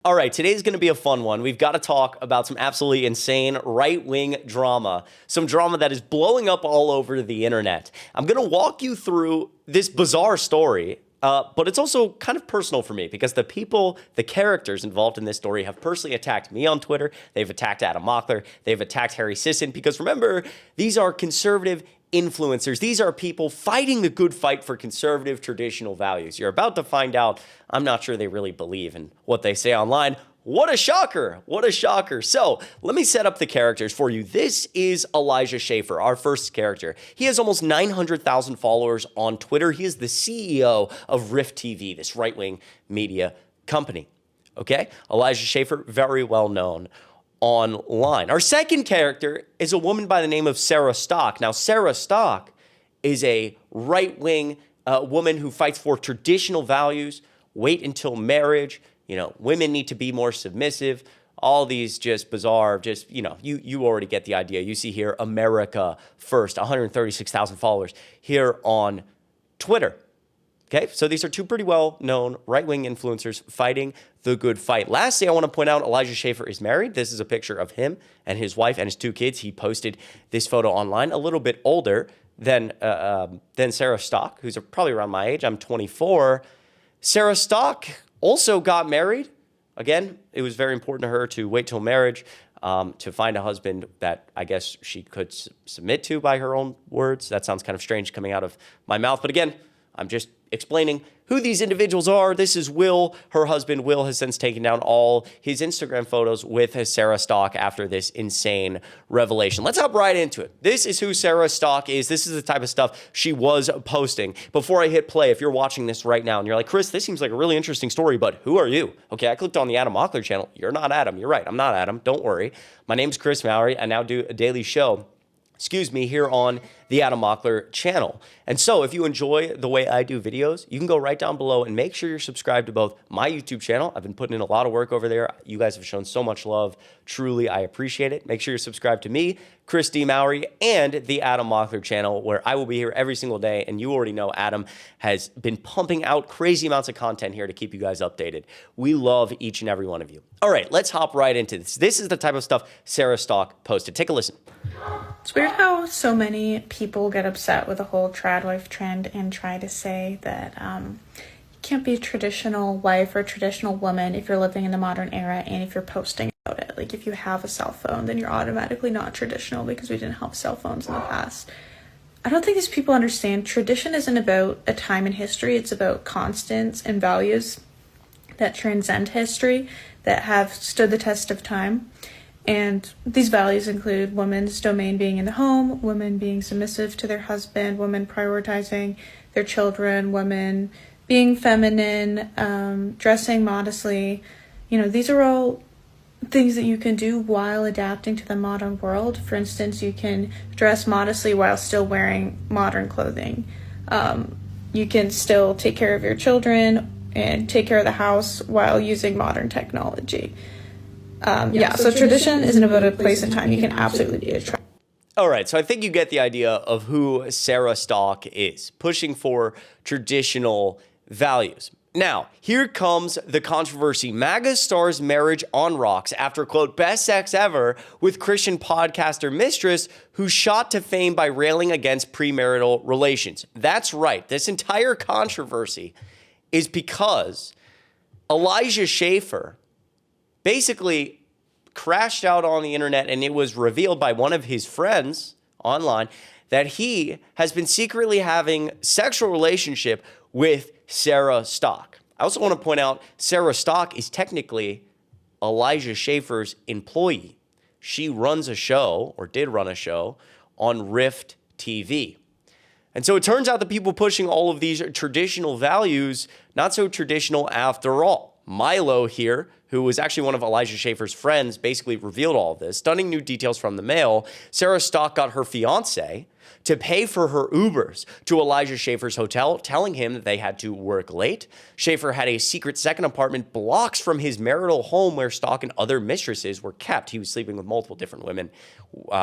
All right, today's going to be a fun one. We've got to talk about some absolutely insane right-wing drama, some drama that is blowing up all over the internet. I'm going to walk you through this bizarre story, but it's also kind of personal for me because the characters involved in this story have personally attacked me on Twitter. They've attacked Adam Mockler. They've attacked Harry Sisson because remember, these are conservative influencers. These are people fighting the good fight for conservative traditional values. You're about to find out, I'm not sure they really believe in what they say online. What a shocker. What a shocker. So let me set up the characters for you. This is Elijah Schaefer, our first character. He has almost 900,000 followers on Twitter. He is the CEO of Rift TV, this right-wing media company. Okay? Elijah Schaefer, very well known online. Our second character is a woman by the name of Sarah Stock. Now, Sarah Stock is a right-wing woman who fights for traditional values, wait until marriage, women need to be more submissive, all these just bizarre, you already get the idea. You see here, America First, 136,000 followers here on Twitter. Okay, so these are two pretty well-known right-wing influencers fighting the good fight. Lastly, I want to point out Elijah Schaefer is married. This is a picture of him and his wife and his two kids. He posted this photo online, a little bit older than Sarah Stock, who's probably around my age. I'm 24. Sarah Stock also got married. Again, it was very important to her to wait till marriage, to find a husband that I guess she could submit to by her own words. That sounds kind of strange coming out of my mouth. But again, I'm just explaining who these individuals are. This is Will. Her husband, Will, has since taken down all his Instagram photos with Sarah Stock after this insane revelation. Let's hop right into it. This is who Sarah Stock is. This is the type of stuff she was posting. Before I hit play, if you're watching this right now and you're like, Chris, this seems like a really interesting story, but who are you? Okay, I clicked on the Adam Mockler channel. You're not Adam. You're right. I'm not Adam. Don't worry. My name's Chris Mallory. I now do a daily show here on the Adam Mockler channel. And so if you enjoy the way I do videos, you can go right down below and make sure you're subscribed to both my YouTube channel. I've been putting in a lot of work over there. You guys have shown so much love. Truly, I appreciate it. Make sure you're subscribed to me, Chris D. Mallory, and the Adam Mockler channel, where I will be here every single day. And you already know Adam has been pumping out crazy amounts of content here to keep you guys updated. We love each and every one of you. All right, let's hop right into this. This is the type of stuff Sarah Stock posted. Take a listen. It's weird how so many people get upset with the whole trad wife trend and try to say that you can't be a traditional wife or a traditional woman if you're living in the modern era and if you're posting about it. Like if you have a cell phone, then you're automatically not traditional because we didn't have cell phones in the past. I don't think these people understand tradition isn't about a time in history. It's about constants and values that transcend history, that have stood the test of time. And these values include women's domain being in the home, women being submissive to their husband, women prioritizing their children, women being feminine, dressing modestly. These are all things that you can do while adapting to the modern world. For instance, you can dress modestly while still wearing modern clothing. You can still take care of your children and take care of the house while using modern technology. So tradition isn't about a place and time. You can absolutely be a trend. All right, so I think you get the idea of who Sarah Stock is, pushing for traditional values. Now, here comes the controversy. MAGA stars marriage on rocks after, quote, best sex ever with Christian podcaster mistress who shot to fame by railing against premarital relations. That's right. This entire controversy is because Elijah Schaefer basically crashed out on the internet, and it was revealed by one of his friends online that he has been secretly having sexual relationship with Sarah Stock. I also want to point out Sarah Stock is technically Elijah Schaefer's employee. She runs a show, or did run a show, on Rift TV. And so it turns out the people pushing all of these traditional values, not so traditional after all. Milo here, who was actually one of Elijah Schaefer's friends, basically revealed all of this. Stunning new details from the Mail. Sarah Stock got her fiance to pay for her Ubers to Elijah Schaefer's hotel, telling him that they had to work late. Schaefer had a secret second apartment blocks from his marital home where Stock and other mistresses were kept. He was sleeping with multiple different women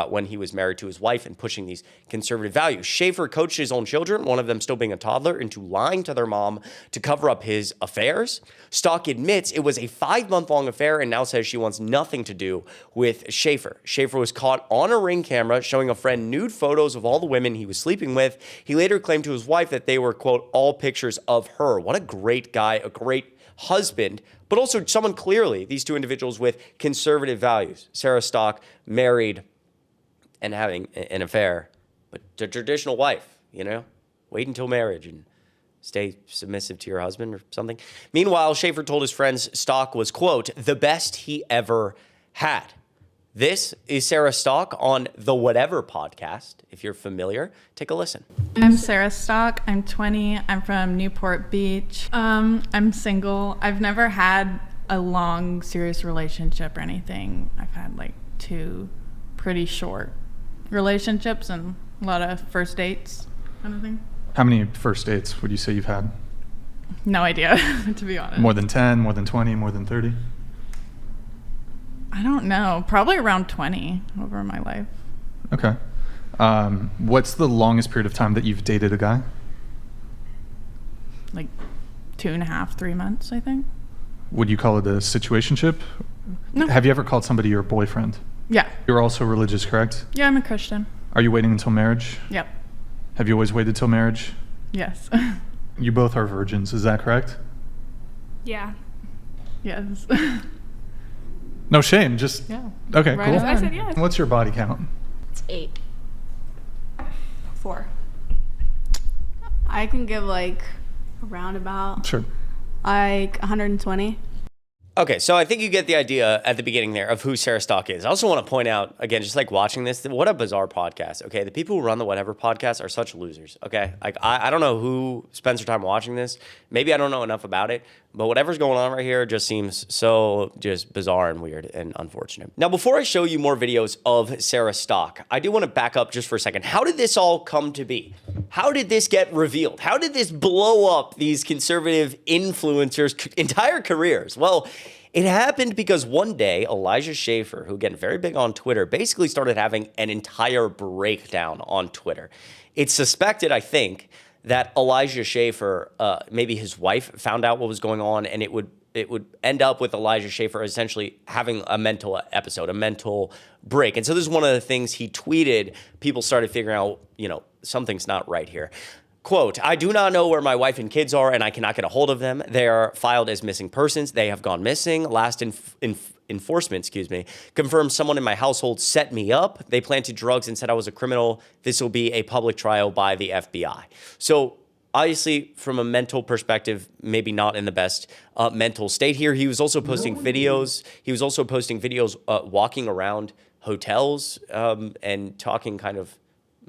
when he was married to his wife and pushing these conservative values. Schaefer coached his own children, one of them still being a toddler, into lying to their mom to cover up his affairs. Stock admits it was a 5-month 5-month-long affair and now says she wants nothing to do with Schaefer. Schaefer was caught on a Ring camera showing a friend nude photos of all the women he was sleeping with. He later claimed to his wife that they were, quote, all pictures of her. What a great guy, a great husband, but also someone clearly, these two individuals with conservative values. Sarah Stock married and having an affair, but a traditional wife, you know? Wait until marriage and stay submissive to your husband or something. Meanwhile, Schaefer told his friends Stock was, quote, the best he ever had. This is Sarah Stock on the Whatever podcast. If you're familiar, take a listen. I'm Sarah Stock. I'm 20. I'm from Newport Beach. I'm single. I've never had a long, serious relationship or anything. I've had like 2 pretty short relationships and a lot of first dates kind of thing. How many first dates would you say you've had? No idea, to be honest. More than 10, more than 20, more than 30? I don't know. Probably around 20 over my life. Okay. What's the longest period of time that you've dated a guy? Like 2.5, 3 months, I think. Would you call it a situationship? No. Have you ever called somebody your boyfriend? Yeah. You're also religious, correct? Yeah, I'm a Christian. Are you waiting until marriage? Yep. Have you always waited till marriage? Yes. You both are virgins, is that correct? Yeah. Yes. No shame, just... Yeah. Okay, Right cool. as I said yes. What's your body count? It's 8. 4. I can give like a roundabout, Sure. like 120. Okay, so I think you get the idea at the beginning there of who Sarah Stock is. I also want to point out, again, just like watching this, what a bizarre podcast, okay? The people who run the Whatever podcast are such losers, okay? Like, I don't know who spends their time watching this. Maybe I don't know enough about it, but whatever's going on right here just seems so just bizarre and weird and unfortunate. Now, before I show you more videos of Sarah Stock, I do want to back up just for a second. How did this all come to be? How did this get revealed? How did this blow up these conservative influencers' entire careers? Well, it happened because one day, Elijah Schaefer, who again, very big on Twitter, basically started having an entire breakdown on Twitter. It's suspected, I think, that Elijah Schaefer, maybe his wife found out what was going on, and it would end up with Elijah Schaefer essentially having a mental episode, a mental break. And so this is one of the things he tweeted. People started figuring out, something's not right here. Quote, I do not know where my wife and kids are, and I cannot get a hold of them. They are filed as missing persons. They have gone missing. Last enforcement, confirmed someone in my household set me up. They planted drugs and said I was a criminal. This will be a public trial by the FBI. So obviously, from a mental perspective, maybe not in the best mental state here. He was also posting videos. He was also posting videos walking around hotels and talking, kind of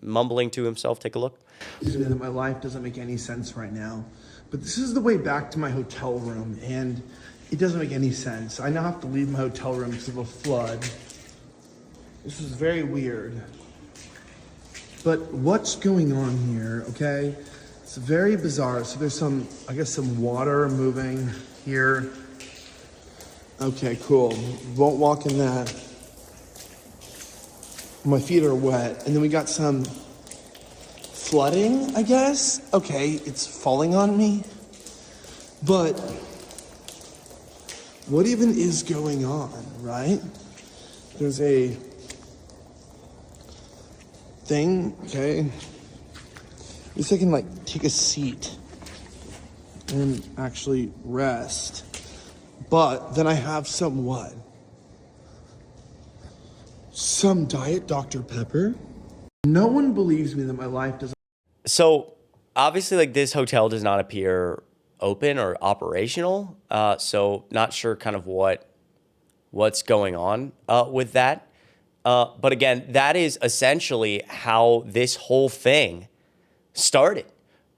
mumbling to himself. Take a look. That my life doesn't make any sense right now, but this is the way back to my hotel room, and it doesn't make any sense. I now have to leave my hotel room because of a flood. This is very weird. But what's going on here, okay? It's very bizarre. So there's some water moving here. Okay, cool. Won't walk in that. My feet are wet. And then we got some flooding, I guess. Okay, it's falling on me. But what even is going on, right? There's a thing, okay? At least I can take a seat and actually rest. But then I have some what? Some Diet Dr. Pepper? No one believes me that my life doesn't. So obviously, this hotel does not appear open or operational. So not sure kind of what's going on with that. But again, that is essentially how this whole thing started.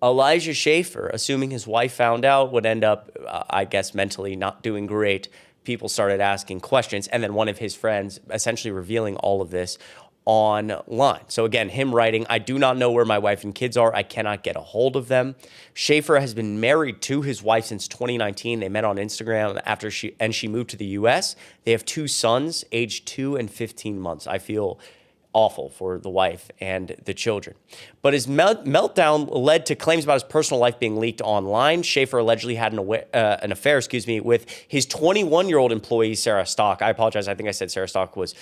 Elijah Schaefer, assuming his wife found out, would end up, I guess, mentally not doing great. People started asking questions, and then one of his friends essentially revealing all of this online. So again, him writing, I do not know where my wife and kids are. I cannot get a hold of them. Schaefer has been married to his wife since 2019. They met on Instagram after she moved to the US. They have 2 sons, aged 2 and 15 months. I feel awful for the wife and the children. But his meltdown led to claims about his personal life being leaked online. Schaefer allegedly had an affair, with his 21-year-old employee, Sarah Stock. I apologize. I think I said Sarah Stock was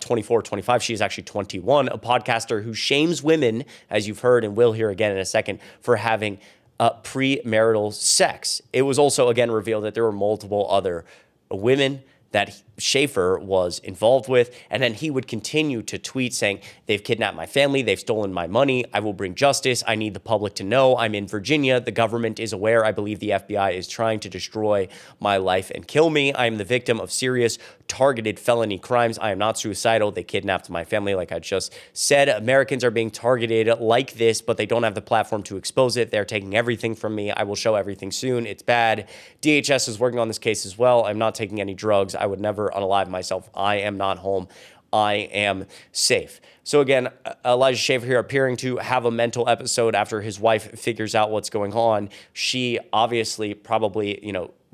24, 25. She is actually 21, a podcaster who shames women, as you've heard and will hear again in a second, for having premarital sex. It was also, again, revealed that there were multiple other women that Schaefer was involved with, and then he would continue to tweet saying, they've kidnapped my family, they've stolen my money, I will bring justice, I need the public to know, I'm in Virginia, the government is aware, I believe the FBI is trying to destroy my life and kill me, I am the victim of serious targeted felony crimes, I am not suicidal, they kidnapped my family, like I just said. Americans are being targeted like this, but they don't have the platform to expose it, they're taking everything from me, I will show everything soon, it's bad. DHS is working on this case as well, I'm not taking any drugs, I would never unalive myself. I am not home. I am safe. So again, Elijah Schaefer here appearing to have a mental episode after his wife figures out what's going on. She obviously probably,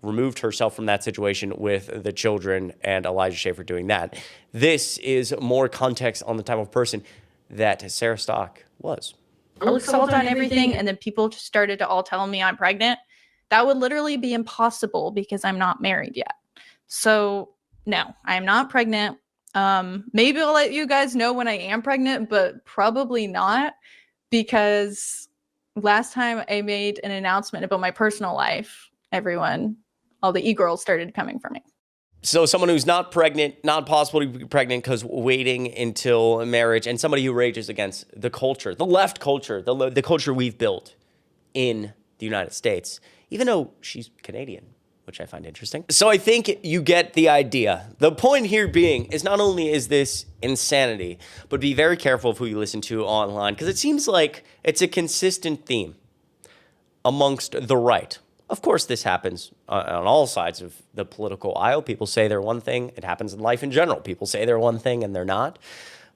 removed herself from that situation with the children, and Elijah Schaefer doing that. This is more context on the type of person that Sarah Stock was. I was sold on everything, and then people just started to all tell me I'm pregnant. That would literally be impossible because I'm not married yet. So no, I'm not pregnant. Maybe I'll let you guys know when I am pregnant, but probably not, because last time I made an announcement about my personal life, all the e-girls started coming for me. So someone who's not pregnant, not possible to be pregnant because waiting until marriage, and somebody who rages against the culture, the left culture, the culture we've built in the United States, even though she's Canadian, which I find interesting. So I think you get the idea. The point here being is not only is this insanity, but be very careful of who you listen to online, because it seems like it's a consistent theme amongst the right. Of course, this happens on all sides of the political aisle. People say they're one thing. It happens in life in general. People say they're one thing and they're not.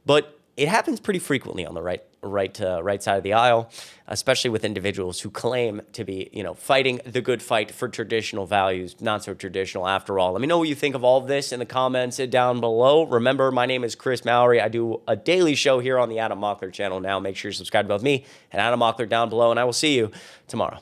But it happens pretty frequently on the right side of the aisle, especially with individuals who claim to be, fighting the good fight for traditional values, not so traditional after all. Let me know what you think of all of this in the comments down below. Remember, my name is Chris Mallory. I do a daily show here on the Adam Mockler channel now. Make sure you subscribe to both me and Adam Mockler down below, and I will see you tomorrow.